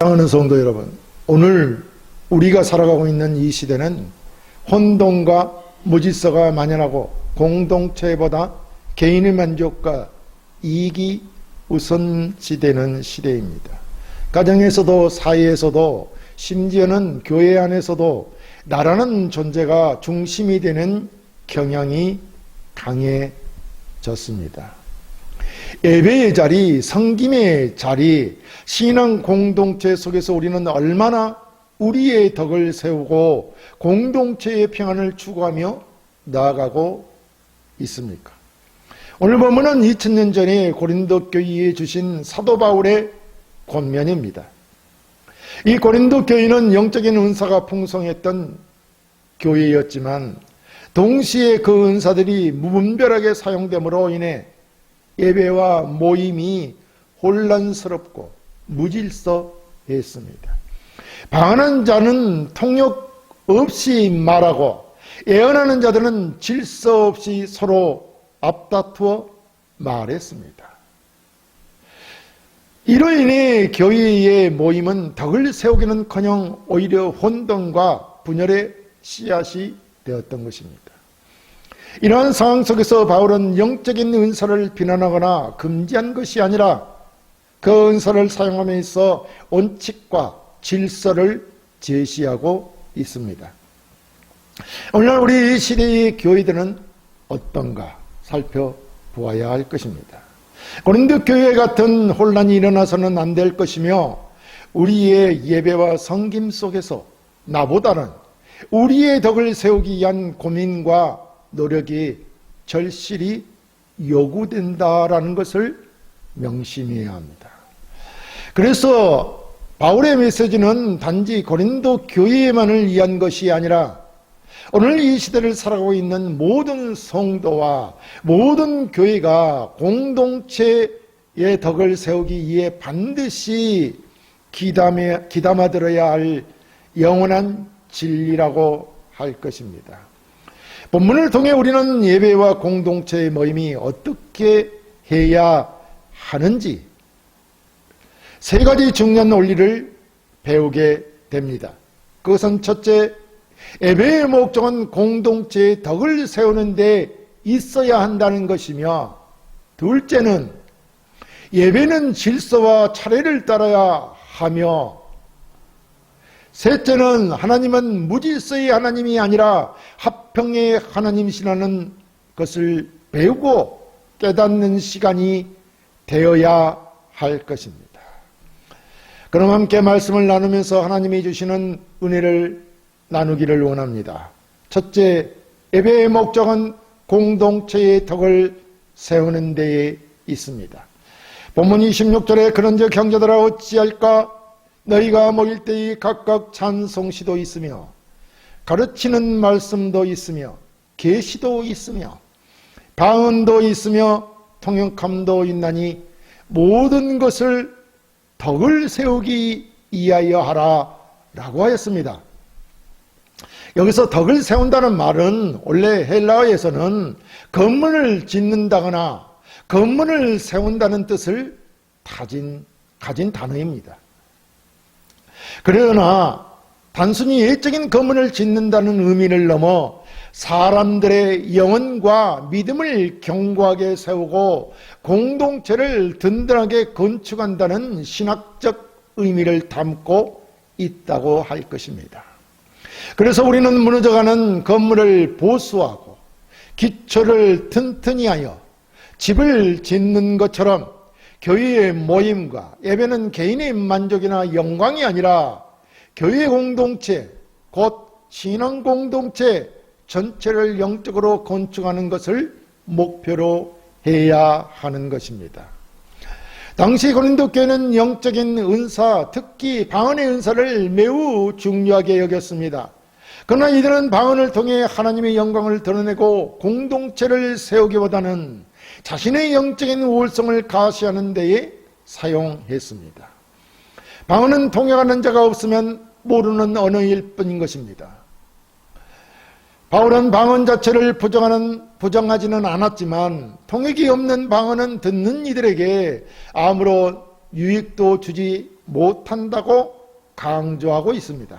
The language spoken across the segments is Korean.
사랑하는 성도 여러분, 오늘 우리가 살아가고 있는 이 시대는 혼돈과 무질서가 만연하고 공동체보다 개인의 만족과 이익이 우선시되는 시대입니다. 가정에서도 사회에서도 심지어는 교회 안에서도 나라는 존재가 중심이 되는 경향이 강해졌습니다. 예배의 자리, 섬김의 자리, 신앙 공동체 속에서 우리는 얼마나 우리의 덕을 세우고 공동체의 평안을 추구하며 나아가고 있습니까? 오늘 본문은 2000년 전에 고린도 교회에 주신 사도 바울의 권면입니다. 이 고린도 교회는 영적인 은사가 풍성했던 교회였지만 동시에 그 은사들이 무분별하게 사용됨으로 인해 예배와 모임이 혼란스럽고 무질서했습니다. 방언하는 자는 통역 없이 말하고 예언하는 자들은 질서 없이 서로 앞다투어 말했습니다. 이로 인해 교회의 모임은 덕을 세우기는커녕 오히려 혼돈과 분열의 씨앗이 되었던 것입니다. 이러한 상황 속에서 바울은 영적인 은사를 비난하거나 금지한 것이 아니라 그 은사를 사용함에 있어 원칙과 질서를 제시하고 있습니다. 오늘날 우리 시대의 교회들은 어떤가 살펴보아야 할 것입니다. 고린도 교회 같은 혼란이 일어나서는 안 될 것이며 우리의 예배와 섬김 속에서 나보다는 우리의 덕을 세우기 위한 고민과 노력이 절실히 요구된다라는 것을 명심해야 합니다. 그래서 바울의 메시지는 단지 고린도 교회만을 위한 것이 아니라 오늘 이 시대를 살아가고 있는 모든 성도와 모든 교회가 공동체의 덕을 세우기 위해 반드시 귀담아 들어야 할 영원한 진리라고 할 것입니다. 본문을 통해 우리는 예배와 공동체의 모임이 어떻게 해야 하는지 세 가지 중요한 원리를 배우게 됩니다. 그것은 첫째, 예배의 목적은 공동체의 덕을 세우는 데 있어야 한다는 것이며, 둘째는 예배는 질서와 차례를 따라야 하며, 셋째는 하나님은 무질서의 하나님이 아니라 합평의 하나님이시라는 것을 배우고 깨닫는 시간이 되어야 할 것입니다. 그럼 함께 말씀을 나누면서 하나님이 주시는 은혜를 나누기를 원합니다. 첫째, 예배의 목적은 공동체의 덕을 세우는 데에 있습니다. 본문 26절에 그런즉 형제들아 어찌할까? 너희가 모일 때에 각각 찬송시도 있으며 가르치는 말씀도 있으며 계시도 있으며 방언도 있으며 통역함도 있나니 모든 것을 덕을 세우기 위하여 하라 라고 하였습니다. 여기서 덕을 세운다는 말은 원래 헬라어에서는 건물을 짓는다거나 건물을 세운다는 뜻을 가진 단어입니다. 그러나 단순히 예적인 건물을 짓는다는 의미를 넘어 사람들의 영혼과 믿음을 견고하게 세우고 공동체를 든든하게 건축한다는 신학적 의미를 담고 있다고 할 것입니다. 그래서 우리는 무너져가는 건물을 보수하고 기초를 튼튼히 하여 집을 짓는 것처럼 교회의 모임과 예배는 개인의 만족이나 영광이 아니라 교회 공동체, 곧 신앙 공동체 전체를 영적으로 건축하는 것을 목표로 해야 하는 것입니다. 당시 고린도 교회는 영적인 은사, 특히 방언의 은사를 매우 중요하게 여겼습니다. 그러나 이들은 방언을 통해 하나님의 영광을 드러내고 공동체를 세우기보다는 자신의 영적인 우월성을 가시하는 데에 사용했습니다. 방언은 통역하는 자가 없으면 모르는 언어일 뿐인 것입니다. 바울은 방언 자체를 부정하지는 않았지만 통역이 없는 방언은 듣는 이들에게 아무런 유익도 주지 못한다고 강조하고 있습니다.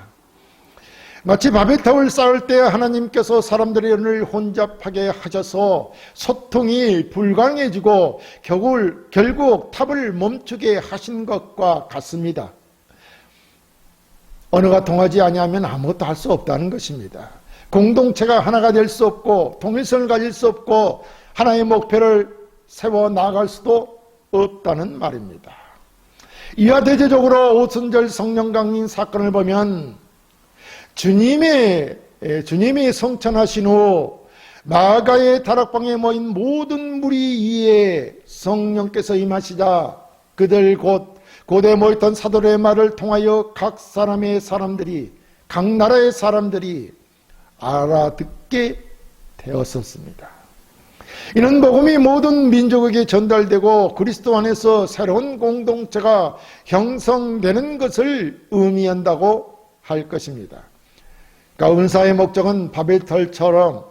마치 바벨탑을 쌓을 때 하나님께서 사람들의 연을 혼잡하게 하셔서 소통이 불가능해지고 결국 탑을 멈추게 하신 것과 같습니다. 언어가 통하지 아니하면 아무것도 할 수 없다는 것입니다. 공동체가 하나가 될 수 없고 통일성을 가질 수 없고 하나의 목표를 세워 나아갈 수도 없다는 말입니다. 이와 대조적으로 오순절 성령 강림 사건을 보면 주님이 성천하신 후 마가의 다락방에 모인 모든 무리 위에 성령께서 임하시자 그들 곧에 모였던 사도의 말을 통하여 각 나라의 사람들이 알아듣게 되었었습니다. 이는 복음이 모든 민족에게 전달되고 그리스도 안에서 새로운 공동체가 형성되는 것을 의미한다고 할 것입니다. 그러니까 은사의 목적은 바벨탑처럼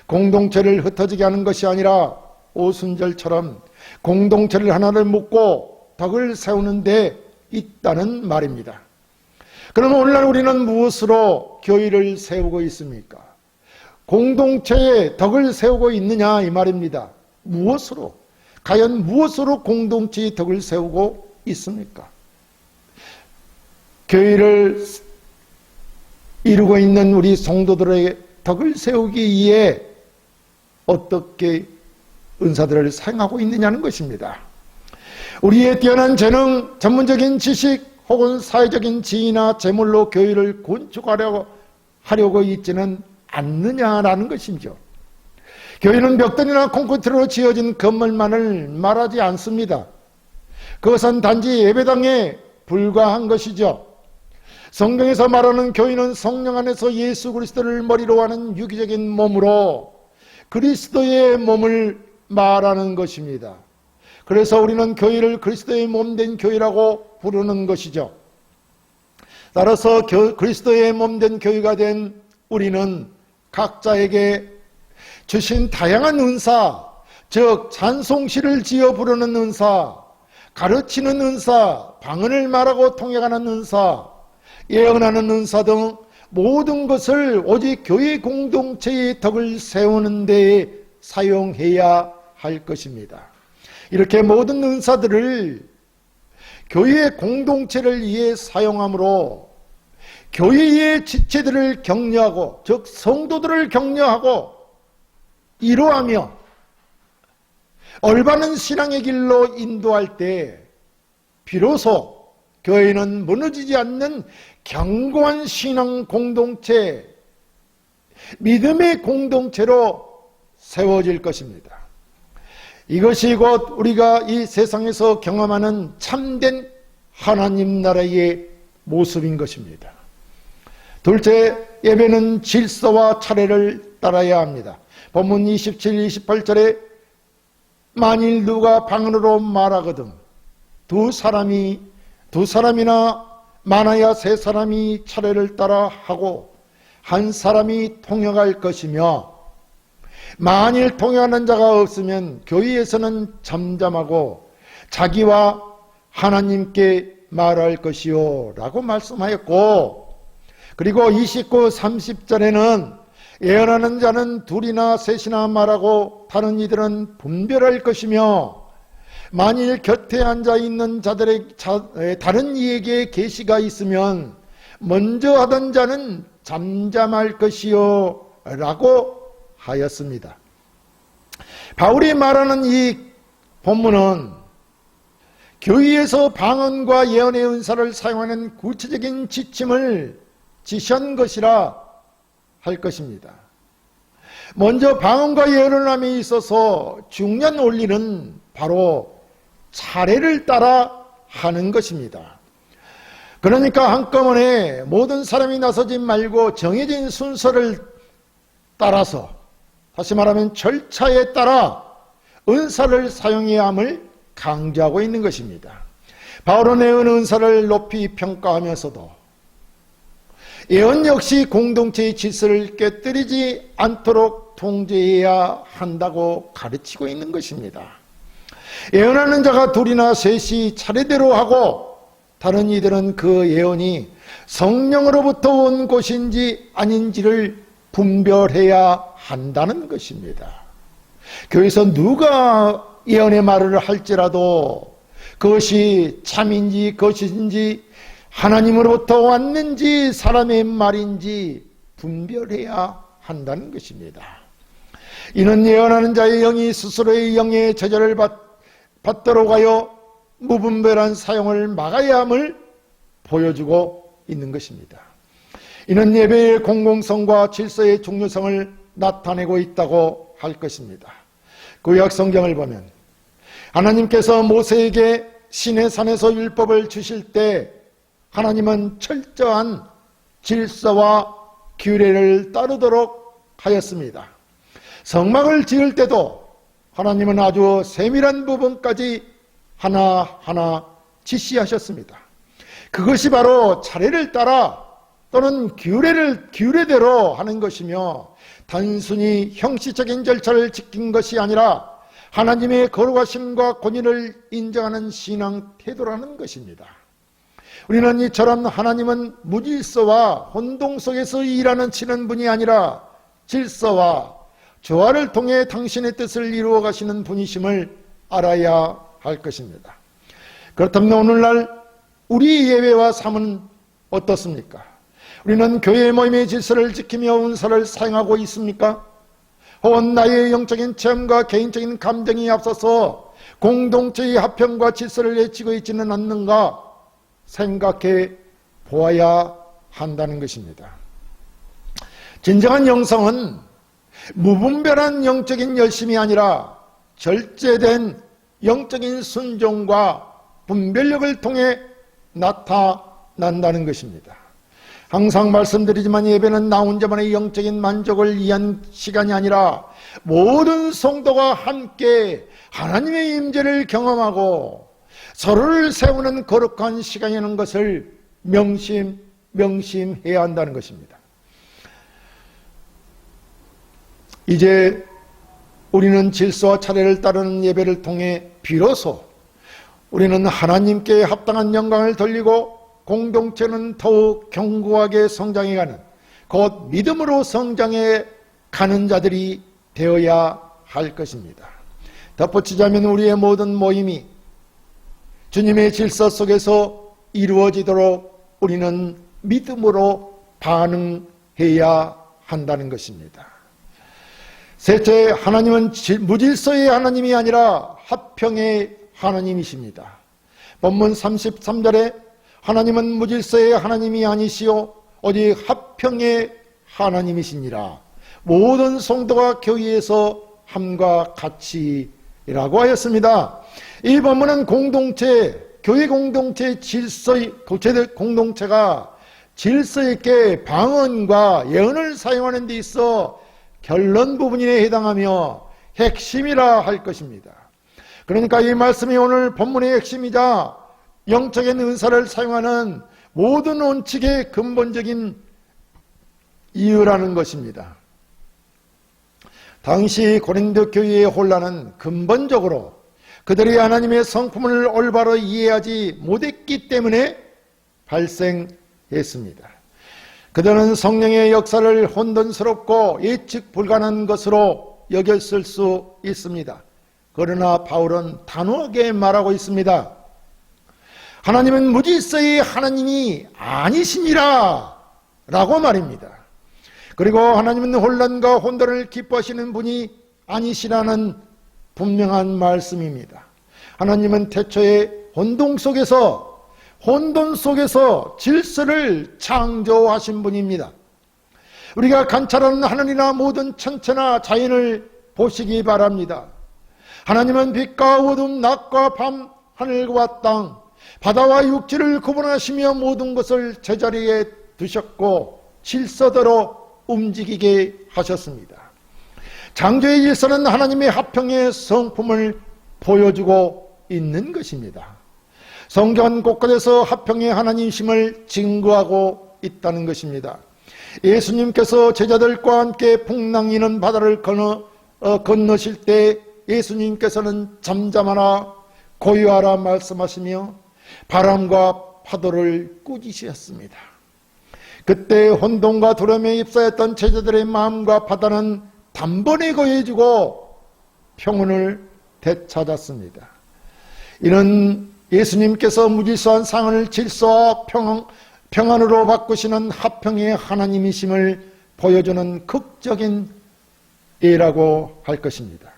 공동체를 흩어지게 하는 것이 아니라 오순절처럼 공동체를 하나를 묶고 덕을 세우는 데 있다는 말입니다. 그러면 오늘날 우리는 무엇으로 교회를 세우고 있습니까? 공동체에 덕을 세우고 있느냐 이 말입니다. 무엇으로? 과연 무엇으로 공동체의 덕을 세우고 있습니까? 교회를 이루고 있는 우리 성도들의 덕을 세우기 위해 어떻게 은사들을 사용하고 있느냐는 것입니다. 우리의 뛰어난 재능, 전문적인 지식 혹은 사회적인 지위나 재물로 교회를 건축하려고 있지는 않느냐라는 것이죠. 교회는 벽돌이나 콘크리트로 지어진 건물만을 말하지 않습니다. 그것은 단지 예배당에 불과한 것이죠. 성경에서 말하는 교회는 성령 안에서 예수 그리스도를 머리로 하는 유기적인 몸으로 그리스도의 몸을 말하는 것입니다. 그래서 우리는 교회를 그리스도의 몸된 교회라고 부르는 것이죠. 따라서 그리스도의 몸된 교회가 된 우리는 각자에게 주신 다양한 은사, 즉 찬송시를 지어 부르는 은사, 가르치는 은사, 방언을 말하고 통역하는 은사, 예언하는 은사 등 모든 것을 오직 교회 공동체의 덕을 세우는 데에 사용해야 할 것입니다. 이렇게 모든 은사들을 교회의 공동체를 위해 사용함으로 교회의 지체들을 격려하고, 즉 성도들을 격려하고 이로하며 올바른 신앙의 길로 인도할 때 비로소 교회는 무너지지 않는 견고한 신앙 공동체, 믿음의 공동체로 세워질 것입니다. 이것이 곧 우리가 이 세상에서 경험하는 참된 하나님 나라의 모습인 것입니다. 둘째, 예배는 질서와 차례를 따라야 합니다. 본문 27, 28절에 만일 누가 방언으로 말하거든 두 사람이나 많아야 세 사람이 차례를 따라 하고 한 사람이 통역할 것이며 만일 통역하는 자가 없으면 교회에서는 잠잠하고 자기와 하나님께 말할 것이요 라고 말씀하였고, 그리고 29, 30절에는 예언하는 자는 둘이나 셋이나 말하고 다른 이들은 분별할 것이며 만일 곁에 앉아 있는 자들의 다른 이에게 계시가 있으면 먼저 하던 자는 잠잠할 것이요 라고 하였습니다. 바울이 말하는 이 본문은 교회에서 방언과 예언의 은사를 사용하는 구체적인 지침을 지시한 것이라 할 것입니다. 먼저 방언과 예언을 함에 있어서 중요한 원리는 바로 차례를 따라 하는 것입니다. 그러니까 한꺼번에 모든 사람이 나서지 말고 정해진 순서를 따라서, 다시 말하면 절차에 따라 은사를 사용해야 함을 강조하고 있는 것입니다. 바울은 예언 은사를 높이 평가하면서도 예언 역시 공동체의 질서를 깨뜨리지 않도록 통제해야 한다고 가르치고 있는 것입니다. 예언하는 자가 둘이나 셋이 차례대로 하고 다른 이들은 그 예언이 성령으로부터 온 것인지 아닌지를 분별해야 한다는 것입니다. 교회에서 누가 예언의 말을 할지라도 그것이 참인지 것인지 하나님으로부터 왔는지 사람의 말인지 분별해야 한다는 것입니다. 이는 예언하는 자의 영이 스스로의 영의 제자를 받도록 하여 무분별한 사용을 막아야 함을 보여주고 있는 것입니다. 이는 예배의 공공성과 질서의 중요성을 나타내고 있다고 할 것입니다. 구약 성경을 보면 하나님께서 모세에게 시내산에서 율법을 주실 때 하나님은 철저한 질서와 규례를 따르도록 하였습니다. 성막을 지을 때도 하나님은 아주 세밀한 부분까지 하나하나 지시하셨습니다. 그것이 바로 차례를 따라 또는 규례대로 하는 것이며 단순히 형식적인 절차를 지킨 것이 아니라 하나님의 거룩하심과 권위를 인정하는 신앙 태도라는 것입니다. 우리는 이처럼 하나님은 무질서와 혼동 속에서 일하는 치는 분이 아니라 질서와 조화를 통해 당신의 뜻을 이루어 가시는 분이심을 알아야 할 것입니다. 그렇다면 오늘날 우리 예배와 삶은 어떻습니까? 우리는 교회 모임의 질서를 지키며 은사를 사용하고 있습니까? 혹은 나의 영적인 체험과 개인적인 감정이 앞서서 공동체의 화평과 질서를 외치고 있지는 않는가 생각해 보아야 한다는 것입니다. 진정한 영성은 무분별한 영적인 열심이 아니라 절제된 영적인 순종과 분별력을 통해 나타난다는 것입니다. 항상 말씀드리지만 예배는 나 혼자만의 영적인 만족을 위한 시간이 아니라 모든 성도가 함께 하나님의 임재를 경험하고 서로를 세우는 거룩한 시간이라는 것을 명심해야 한다는 것입니다. 이제 우리는 질서와 차례를 따르는 예배를 통해 비로소 우리는 하나님께 합당한 영광을 돌리고 공동체는 더욱 견고하게 성장해가는 곧 믿음으로 성장해 가는 자들이 되어야 할 것입니다. 덧붙이자면 우리의 모든 모임이 주님의 질서 속에서 이루어지도록 우리는 믿음으로 반응해야 한다는 것입니다. 셋째, 하나님은 무질서의 하나님이 아니라 화평의 하나님이십니다. 본문 33절에 하나님은 무질서의 하나님이 아니시오 오직 화평의 하나님이시니라. 모든 성도가 교회에서 함과 같이라고 하였습니다. 이 본문은 교회 공동체의 공동체가 질서 있게 방언과 예언을 사용하는 데 있어 결론 부분에 해당하며 핵심이라 할 것입니다. 그러니까 이 말씀이 오늘 본문의 핵심이자 영적인 은사를 사용하는 모든 원칙의 근본적인 이유라는 것입니다. 당시 고린도 교회의 혼란은 근본적으로 그들이 하나님의 성품을 올바로 이해하지 못했기 때문에 발생했습니다. 그들은 성령의 역사를 혼돈스럽고 예측 불가능한 것으로 여겼을 수 있습니다. 그러나 바울은 단호하게 말하고 있습니다. 하나님은 무질서의 하나님이 아니시니라 라고 말입니다. 그리고 하나님은 혼란과 혼돈을 기뻐하시는 분이 아니시라는 분명한 말씀입니다. 하나님은 태초에 혼돈 속에서 질서를 창조하신 분입니다. 우리가 관찰하는 하늘이나 모든 천체나 자연을 보시기 바랍니다. 하나님은 빛과 어둠, 낮과 밤, 하늘과 땅, 바다와 육지를 구분하시며 모든 것을 제자리에 두셨고 질서대로 움직이게 하셨습니다. 창조의 질서는 하나님의 화평의 성품을 보여주고 있는 것입니다. 성경은 곳곳에서 화평의 하나님심을 증거하고 있다는 것입니다. 예수님께서 제자들과 함께 풍랑이는 바다를 건너실 때 예수님께서는 잠잠하라 고요하라 말씀하시며 바람과 파도를 꾸짖으셨습니다. 그때 혼돈과 두려움에 휩싸였던 제자들의 마음과 바다는 단번에 고요해지고 평온을 되찾았습니다. 이는 예수님께서 무질서한 상황을 질서와 평안으로 바꾸시는 화평의 하나님이심을 보여주는 극적인 예라고 할 것입니다.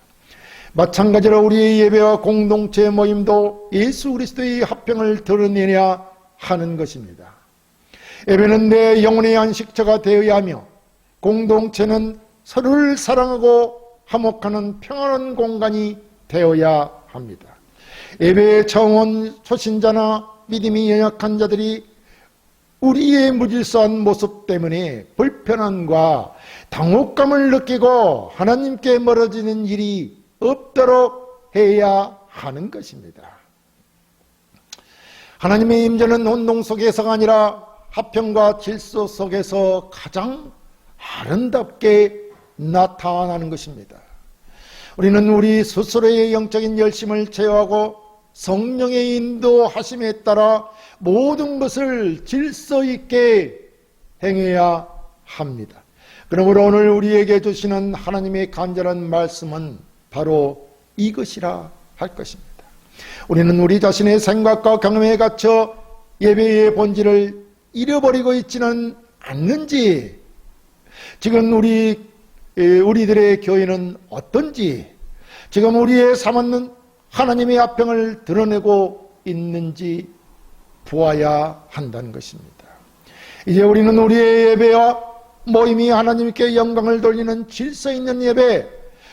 마찬가지로 우리의 예배와 공동체 모임도 예수 그리스도의 화평을 드러내려 하는 것입니다. 예배는 내 영혼의 안식처가 되어야 하며 공동체는 서로를 사랑하고 화목하는 평안한 공간이 되어야 합니다. 예배에 처음 온 초신자나 믿음이 연약한 자들이 우리의 무질서한 모습 때문에 불편함과 당혹감을 느끼고 하나님께 멀어지는 일이 없도록 해야 하는 것입니다. 하나님의 임재는 혼동 속에서가 아니라 화평과 질서 속에서 가장 아름답게 나타나는 것입니다. 우리는 우리 스스로의 영적인 열심을 제어하고 성령의 인도하심에 따라 모든 것을 질서 있게 행해야 합니다. 그러므로 오늘 우리에게 주시는 하나님의 간절한 말씀은 바로 이것이라 할 것입니다. 우리는 우리 자신의 생각과 경험에 갇혀 예배의 본질을 잃어버리고 있지는 않는지, 지금 우리들의 교회는 어떤지, 지금 우리의 삶은 하나님의 화평을 드러내고 있는지 보아야 한다는 것입니다. 이제 우리는 우리의 예배와 모임이 하나님께 영광을 돌리는 질서 있는 예배,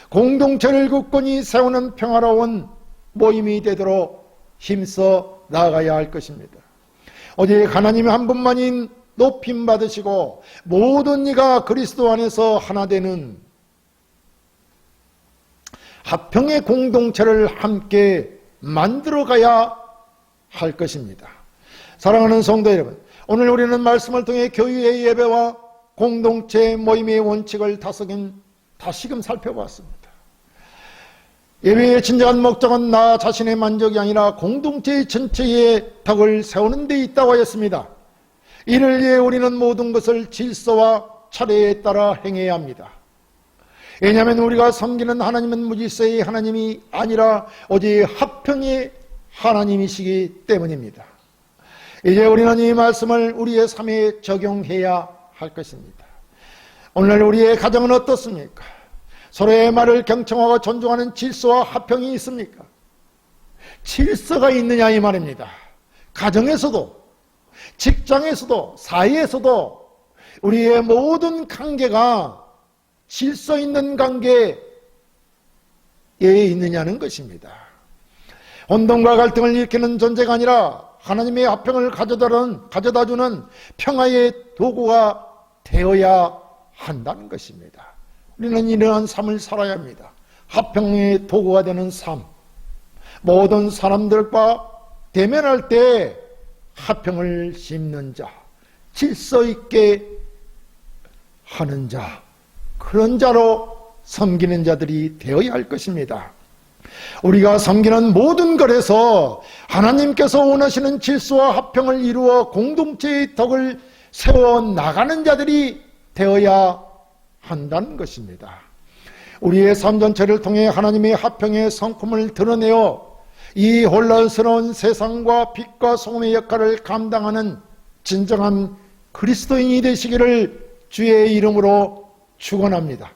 공동체를 굳건히 세우는 평화로운 모임이 되도록 힘써 나아가야 할 것입니다. 오직 하나님 한 분만이 높임 받으시고 모든 이가 그리스도 안에서 하나 되는 화평의 공동체를 함께 만들어가야 할 것입니다. 사랑하는 성도 여러분, 오늘 우리는 말씀을 통해 교회의 예배와 공동체 모임의 원칙을 다시금 살펴봤습니다. 예배의 진정한 목적은 나 자신의 만족이 아니라 공동체 전체의 덕을 세우는 데 있다고 하였습니다. 이를 위해 우리는 모든 것을 질서와 차례에 따라 행해야 합니다. 왜냐하면 우리가 섬기는 하나님은 무질서의 하나님이 아니라 오직 화평의 하나님이시기 때문입니다. 이제 우리는 이 말씀을 우리의 삶에 적용해야 할 것입니다. 오늘 우리의 가정은 어떻습니까? 서로의 말을 경청하고 존중하는 질서와 화평이 있습니까? 질서가 있느냐 이 말입니다. 가정에서도, 직장에서도, 사회에서도 우리의 모든 관계가 질서 있는 관계에 있느냐는 것입니다. 혼동과 갈등을 일으키는 존재가 아니라 하나님의 화평을 가져다주는 평화의 도구가 되어야 한다는 것입니다. 우리는 이러한 삶을 살아야 합니다. 화평의 도구가 되는 삶, 모든 사람들과 대면할 때 화평을 심는 자, 질서 있게 하는 자, 그런 자로 섬기는 자들이 되어야 할 것입니다. 우리가 섬기는 모든 것에서 하나님께서 원하시는 질서와 화평을 이루어 공동체의 덕을 세워 나가는 자들이 되어야 한다는 것입니다. 우리의 삶 전체를 통해 하나님의 화평의 성품을 드러내어 이 혼란스러운 세상과 빛과 소금의 역할을 감당하는 진정한 그리스도인이 되시기를 주의 이름으로 축원합니다.